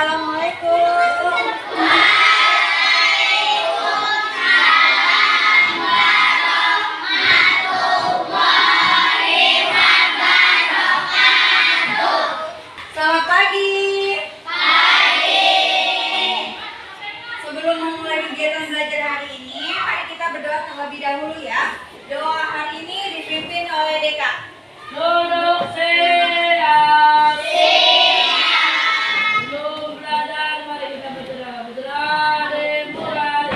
Assalamualaikum. Selamat pagi. Sebelum memulai kegiatan belajar hari ini, mari kita berdoa terlebih dahulu ya. Doa hari ini dipimpin oleh Deka. Duduk siap. Belum belajar, mari kita berdoa. Berdoa dimulai.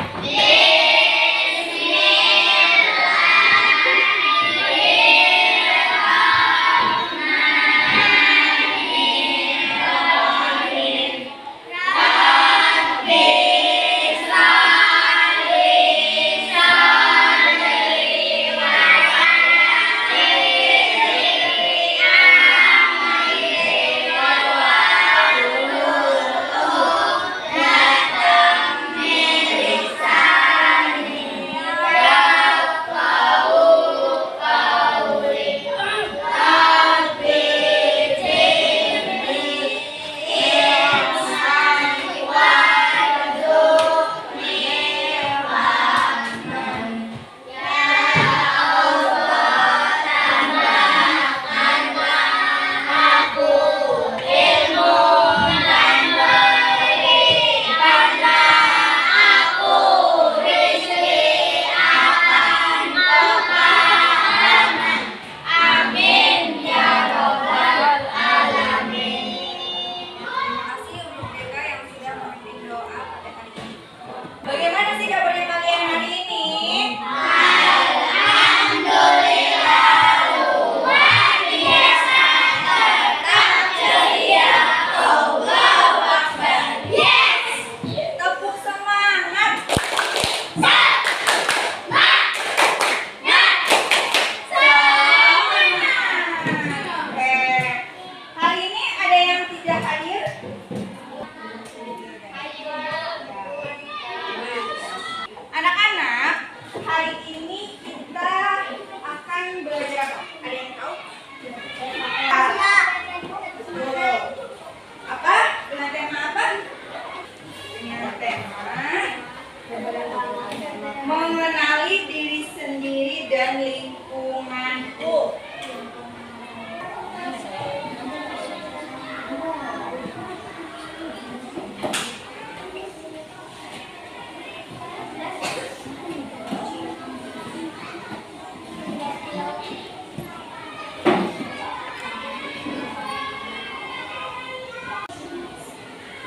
Bagaimana sih kabarnya kalian hari ini? Tepuk semangat. Hari ini ada yang tidak hadir? Anak-anak, hari ini kita akan belajar apa? Ada yang tahu? Apa? Dengan tema apa? Dengan tema mengenali diri sendiri dan lingkunganku.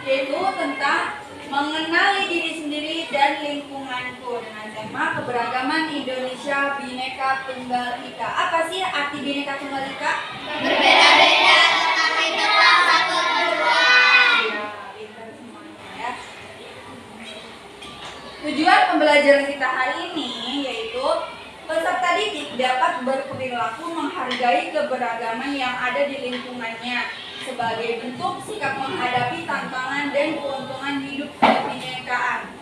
Yaitu tentang mengenali diri sendiri dan lingkunganku dengan tema keberagaman Indonesia Bhinneka Tunggal Ika. Apa sih arti Bhinneka Tunggal Ika? Berbeda-beda tetapi tetap satu tujuan. Ya, pintar semuanya ya. Tujuan pembelajaran kita hari ini yaitu peserta didik dapat berperilaku menghargai keberagaman yang ada di lingkungannya sebagai bentuk sikap menghadapi tantangan dan keuntungan hidup kebinekaan.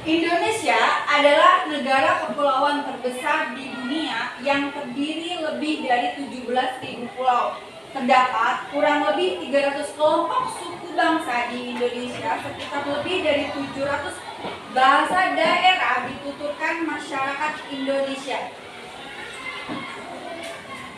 Indonesia adalah negara kepulauan terbesar di dunia yang terdiri lebih dari 17.000 pulau. Terdapat kurang lebih 300 kelompok suku bangsa di Indonesia, sekitar lebih dari 700 bahasa daerah dituturkan masyarakat Indonesia.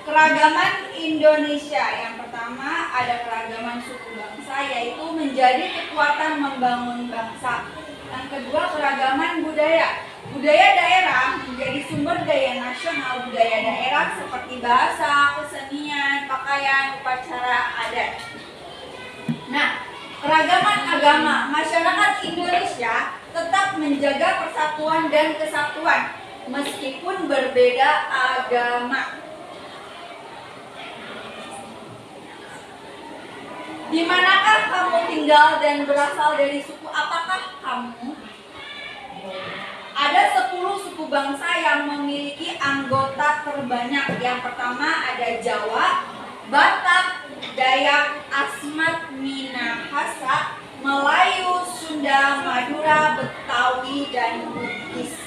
Keragaman Indonesia, yang pertama ada keragaman suku bangsa, yaitu menjadi kekuatan membangun bangsa. Yang kedua keragaman budaya. Budaya daerah menjadi sumber daya nasional budaya daerah seperti bahasa, kesenian, pakaian, upacara adat. Nah, keragaman agama. Masyarakat Indonesia tetap menjaga persatuan dan kesatuan meskipun berbeda agama. Di manakah kamu tinggal dan berasal dari suku apakah kamu? Ada 10 suku bangsa yang memiliki anggota terbanyak. Yang pertama ada Jawa, Batak, Dayak, Asmat, Minahasa, Melayu, Sunda, Madura, Betawi, dan Bugis.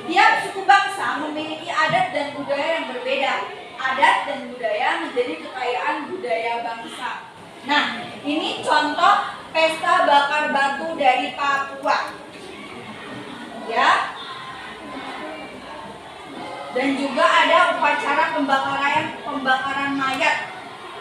Tiap suku bangsa memiliki adat dan budaya yang berbeda. adat dan budaya menjadi kekayaan budaya bangsa. Nah, ini contoh pesta bakar batu dari Papua. Ya. Dan juga ada upacara pembakaran mayat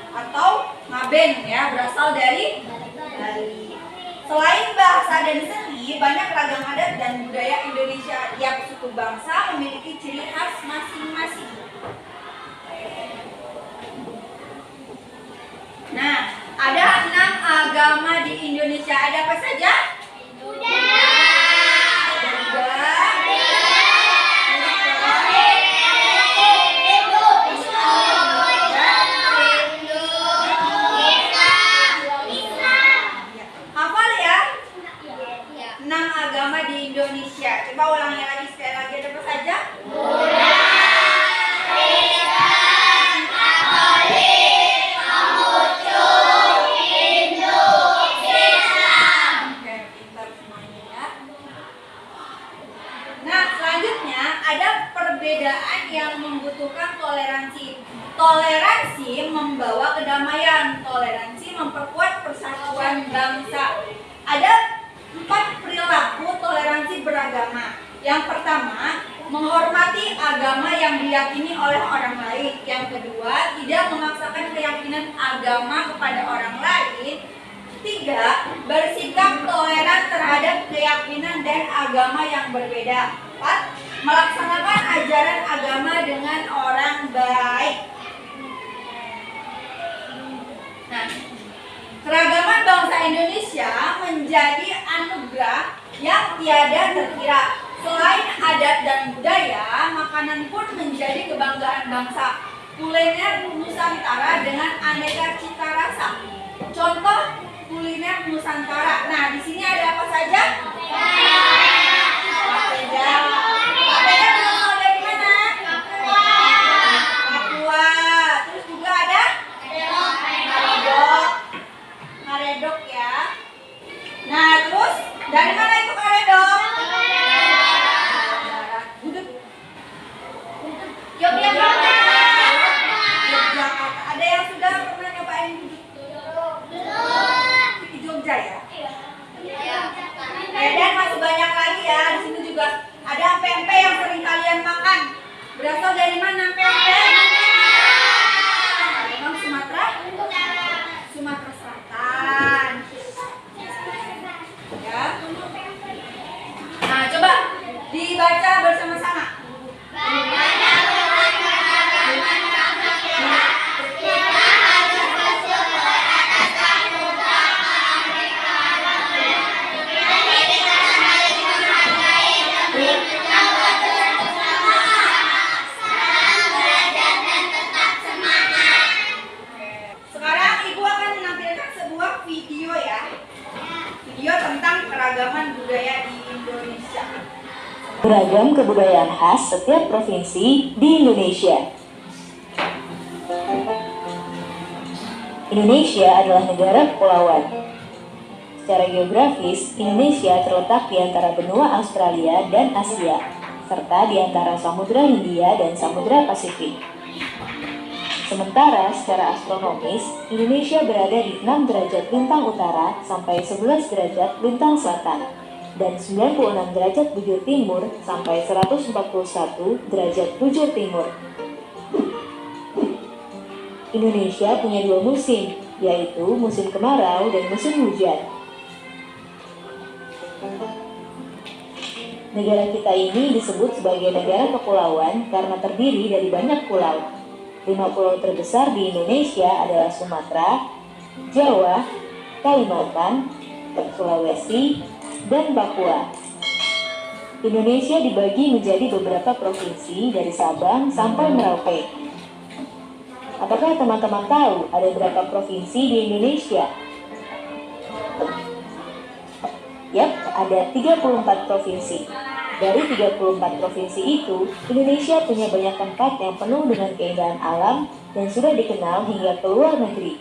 atau ngaben ya, berasal dari Bali. Selain bahasa dan seni, banyak ragam adat dan budaya Indonesia. Tiap suku bangsa memiliki ciri khas masing-masing. Nah, ada 6 agama di Indonesia. Ada apa saja? Hafal ya? 6 agama di Indonesia. Coba ulangi lagi sekali lagi. Ada apa saja? Perbedaan yang membutuhkan toleransi. Toleransi membawa kedamaian. Toleransi memperkuat persatuan bangsa. Ada 4 perilaku toleransi beragama. Yang pertama, menghormati agama yang diyakini oleh orang lain. Yang kedua, tidak memaksakan keyakinan agama kepada orang lain. 3, bersikap toleran terhadap keyakinan dan agama yang berbeda. 4, melaksanakan ajaran agama dengan orang baik. Nah, keragaman bangsa Indonesia menjadi anugerah yang tiada terkira. Selain adat dan budaya, makanan pun menjadi kebanggaan bangsa. Kuliner Nusantara dengan aneka cita rasa. Contoh kuliner Nusantara. Nah, di sini ada apa saja? Papeda. Papeda berasal dari mana? Papua. Terus juga ada karedok ya. Nah, terus dari mana itu karedok? Yogyakarta. Ada yang sudah pernah nyobain di Jogja ya? Dan masih banyak lagi ya. Di sini juga ada pempek yang sering kalian makan. Berasal dari mana pempek? Memang Sumatera Selatan. Ya. Nah, coba dibaca bersama-sama. Beragam kebudayaan khas setiap provinsi di Indonesia. Indonesia adalah negara kepulauan. Secara geografis, Indonesia terletak di antara benua Australia dan Asia, serta di antara Samudra Hindia dan Samudra Pasifik. Sementara secara astronomis, Indonesia berada di 6 derajat lintang utara sampai 11 derajat lintang selatan, dan 96 derajat bujur timur sampai 141 derajat bujur timur. Indonesia punya 2 musim, yaitu musim kemarau dan musim hujan. Negara kita ini disebut sebagai negara kepulauan karena terdiri dari banyak pulau. 5 pulau terbesar di Indonesia adalah Sumatera, Jawa, Kalimantan, Sulawesi, dan Papua. Indonesia dibagi menjadi beberapa provinsi dari Sabang sampai Merauke. Apakah teman-teman tahu ada berapa provinsi di Indonesia? Yap, ada 34 provinsi. Dari 34 provinsi itu, Indonesia punya banyak tempat yang penuh dengan keindahan alam dan sudah dikenal hingga ke luar negeri.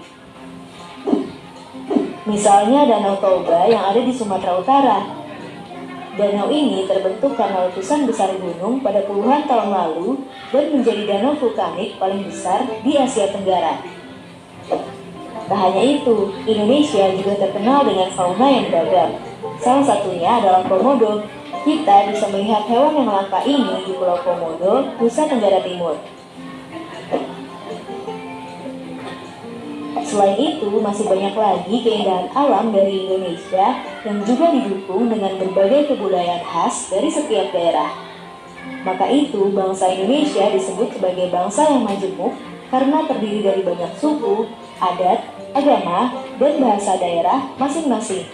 Misalnya Danau Toba yang ada di Sumatera Utara. Danau ini terbentuk karena letusan besar gunung pada puluhan tahun lalu dan menjadi danau vulkanik paling besar di Asia Tenggara. Tak hanya itu, Indonesia juga terkenal dengan fauna yang beragam. Salah satunya adalah komodo. Kita bisa melihat hewan yang langka ini di Pulau Komodo, Nusa Tenggara Timur. Selain itu, masih banyak lagi keindahan alam dari Indonesia yang juga didukung dengan berbagai kebudayaan khas dari setiap daerah. Maka itu, bangsa Indonesia disebut sebagai bangsa yang majemuk karena terdiri dari banyak suku, adat, agama, dan bahasa daerah masing-masing.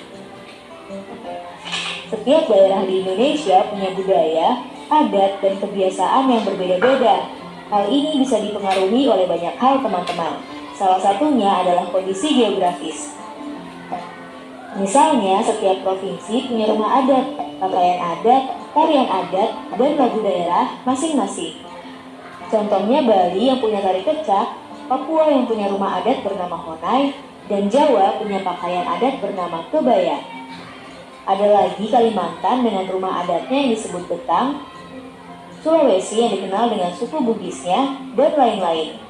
Setiap daerah di Indonesia punya budaya, adat, dan kebiasaan yang berbeda-beda. Hal ini bisa dipengaruhi oleh banyak hal, teman-teman. Salah satunya adalah kondisi geografis. Misalnya, setiap provinsi punya rumah adat, pakaian adat, tarian adat, dan lagu daerah masing-masing. Contohnya Bali yang punya tari kecak, Papua yang punya rumah adat bernama Honai, dan Jawa punya pakaian adat bernama kebaya. Ada lagi Kalimantan dengan rumah adatnya yang disebut betang, Sulawesi yang dikenal dengan suku Bugisnya, dan lain-lain.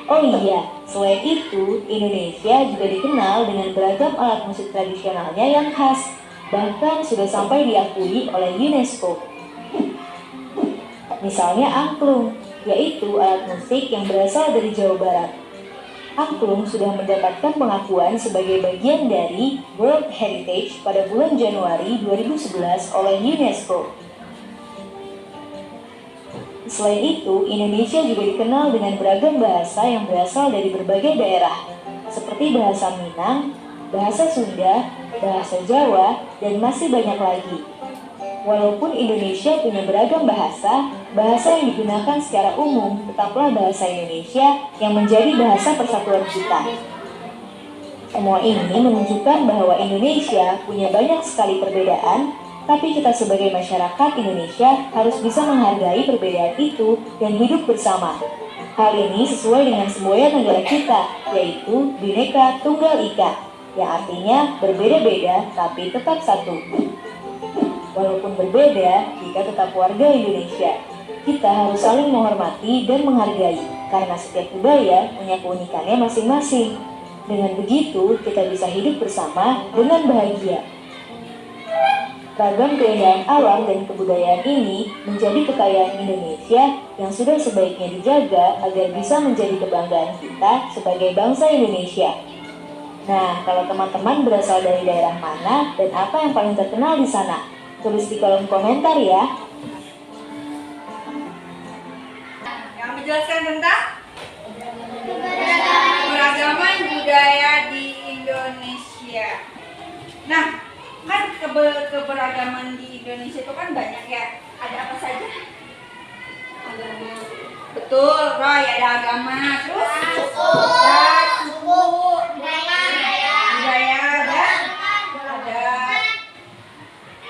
Oh iya, selain itu, Indonesia juga dikenal dengan beragam alat musik tradisionalnya yang khas, bahkan sudah sampai diakui oleh UNESCO. Misalnya angklung, yaitu alat musik yang berasal dari Jawa Barat. Angklung sudah mendapatkan pengakuan sebagai bagian dari World Heritage pada bulan Januari 2011 oleh UNESCO. Selain itu, Indonesia juga dikenal dengan beragam bahasa yang berasal dari berbagai daerah, seperti bahasa Minang, bahasa Sunda, bahasa Jawa, dan masih banyak lagi. Walaupun Indonesia punya beragam bahasa, bahasa yang digunakan secara umum tetaplah bahasa Indonesia yang menjadi bahasa persatuan kita. Semua ini menunjukkan bahwa Indonesia punya banyak sekali perbedaan, tapi kita sebagai masyarakat Indonesia harus bisa menghargai perbedaan itu dan hidup bersama. Hal ini sesuai dengan semboyan negara kita, yaitu Bhinneka Tunggal Ika, yang artinya berbeda-beda tapi tetap satu. Walaupun berbeda, kita tetap warga Indonesia. Kita harus saling menghormati dan menghargai, karena setiap budaya punya keunikannya masing-masing. Dengan begitu, kita bisa hidup bersama dengan bahagia. Ragam keindahan alam dan kebudayaan ini menjadi kekayaan Indonesia yang sudah sebaiknya dijaga agar bisa menjadi kebanggaan kita sebagai bangsa Indonesia. Nah, kalau teman-teman berasal dari daerah mana dan apa yang paling terkenal di sana? Tulis di kolom komentar ya. Yang menjelaskan tentang keragaman budaya di Indonesia. Nah, kan keberagaman di Indonesia itu kan banyak ya. Ada apa saja? Agama. Betul, Roy, ada agama. Terus suku, budaya, dan adat.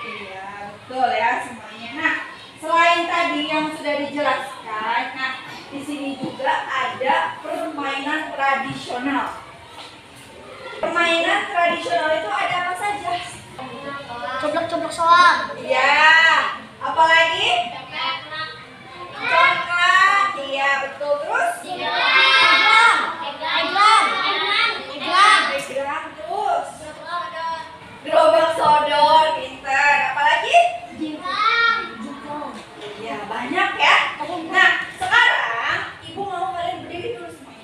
Iya, betul ya semuanya. Nah, selain tadi yang sudah dijelaskan, nah di sini juga ada permainan tradisional. Permainan tradisional itu ada apa saja? Coplok-coplok soal. Iya. Apalagi? Coklat. Iya, betul. Terus? Egrang. Terus? Gerobak sodor. Pintar. Apalagi? Iya, banyak ya. Nah, sekarang Ibu mau kalian berdiri dulu semua.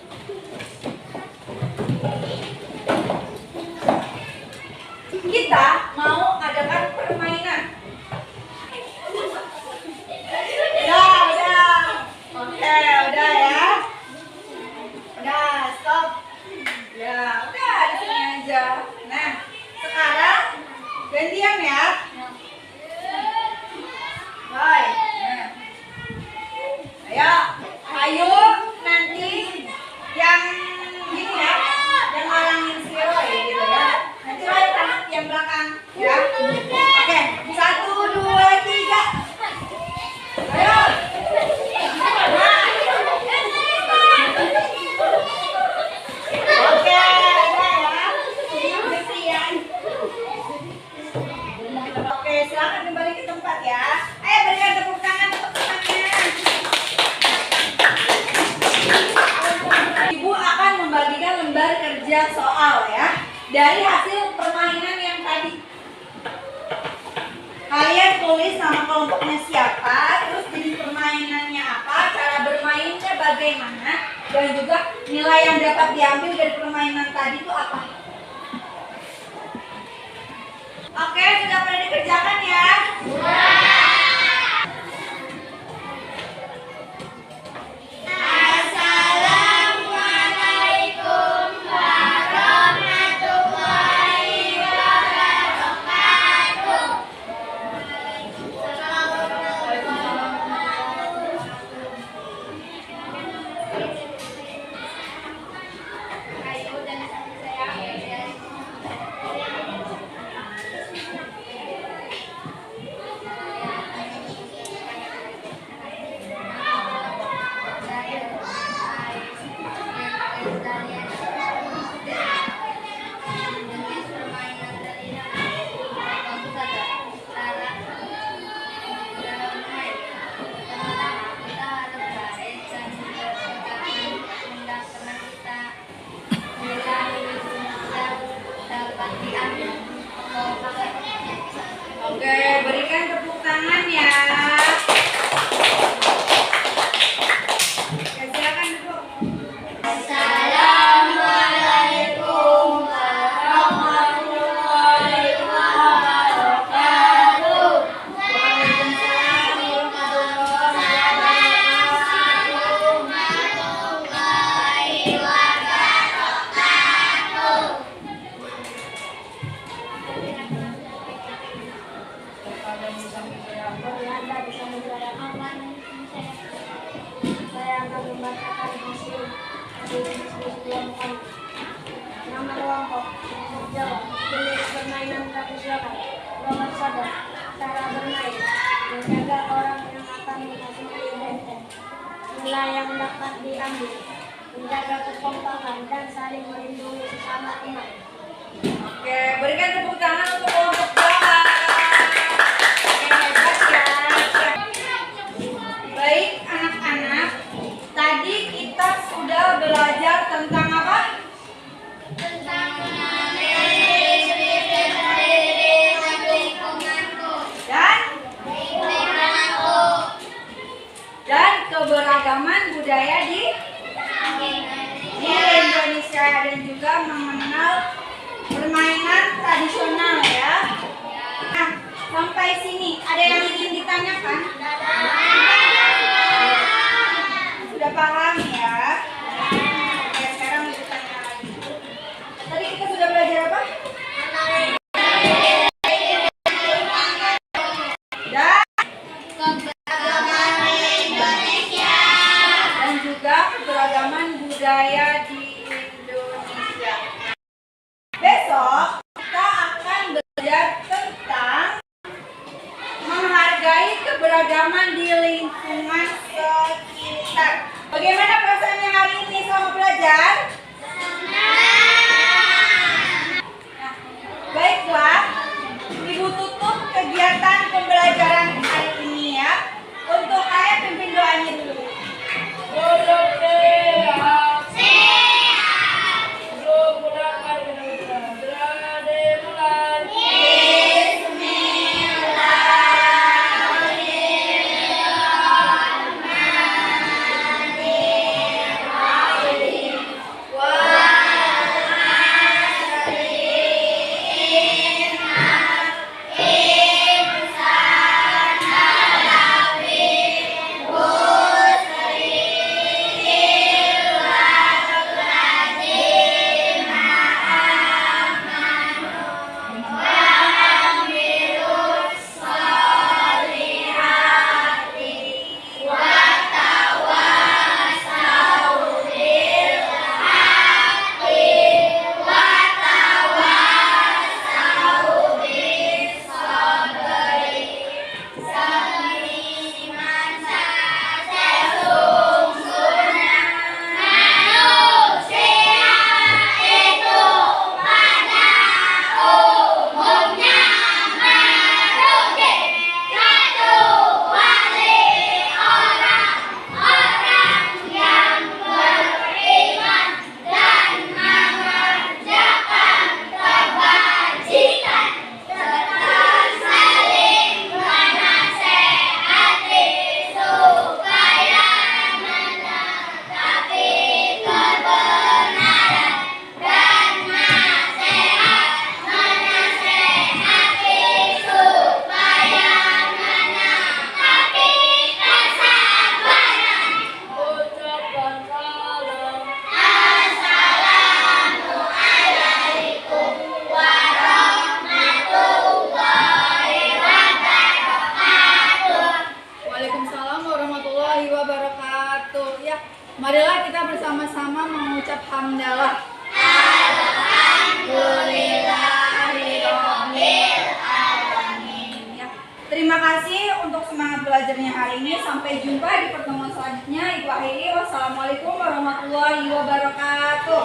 Kita mau adakan permainan. Udah. Oke, udah ya. Udah, stop. Ya, udah di sini aja. Nah, sekarang gantian ya. Baik. Nah. Ayo nanti yang gini ya, yang ngalangin si Roy gitu ya. Nanti Roy tahan yang belakang ya. Oke, 1, 2, 3. Ayo. Nah. Oke, udah ya. Gantian. kerja soal ya. Dari hasil permainan yang tadi. Kalian tulis nama kelompoknya siapa, terus jenis permainannya apa, cara bermainnya bagaimana, dan juga nilai yang dapat diambil dari permainan tadi itu apa. Oke, sudah pada dikerjakan ya? Oke, berikan tepuk tangan ya. Oke, silakan duduk. Assalamualaikum warahmatullahi wabarakatuh. Waalaikumsalam Warahmatullahi wabarakatuh. Anda bisa menjelaskan saya akan membacakan hasil kelompok. Nama kelompok Jawa, jenis permainan tradisional, nomor sadar, cara bermain, menjaga orang yang akan memasuki benteng, nilai yang dapat diambil, menjaga kekompakan dan saling melindungi sesama teman. Oke, berikan tepuk tangan untuk kelompok Jawa. Oke, hebat ya. Baik anak-anak, tadi kita sudah belajar tentang apa? Dan keberagaman budaya di Indonesia, dan juga mengenal permainan tradisional ya. Nah, sampai sini ada yang ingin ditanyakan? Sudah paham ya? Oke, sekarang kita tanya lagi. Tadi kita sudah belajar apa? Dan juga keberagaman budaya di Indonesia. Besok kita akan belajar tentang menghargai keberagaman di lingkungan sekitar. Bagaimana perasaannya hari ini selama belajar? Nah, baiklah, Ibu tutup kegiatan pembelajaran hari ini ya. Untuk saya pimpin doanya dulu. wabarakatuh. Ya, marilah kita bersama-sama mengucap hamdalah. Ya, terima kasih untuk semangat belajarnya hari ini. Sampai jumpa di pertemuan selanjutnya. Ibu akhiri, wassalamualaikum warahmatullahi wabarakatuh.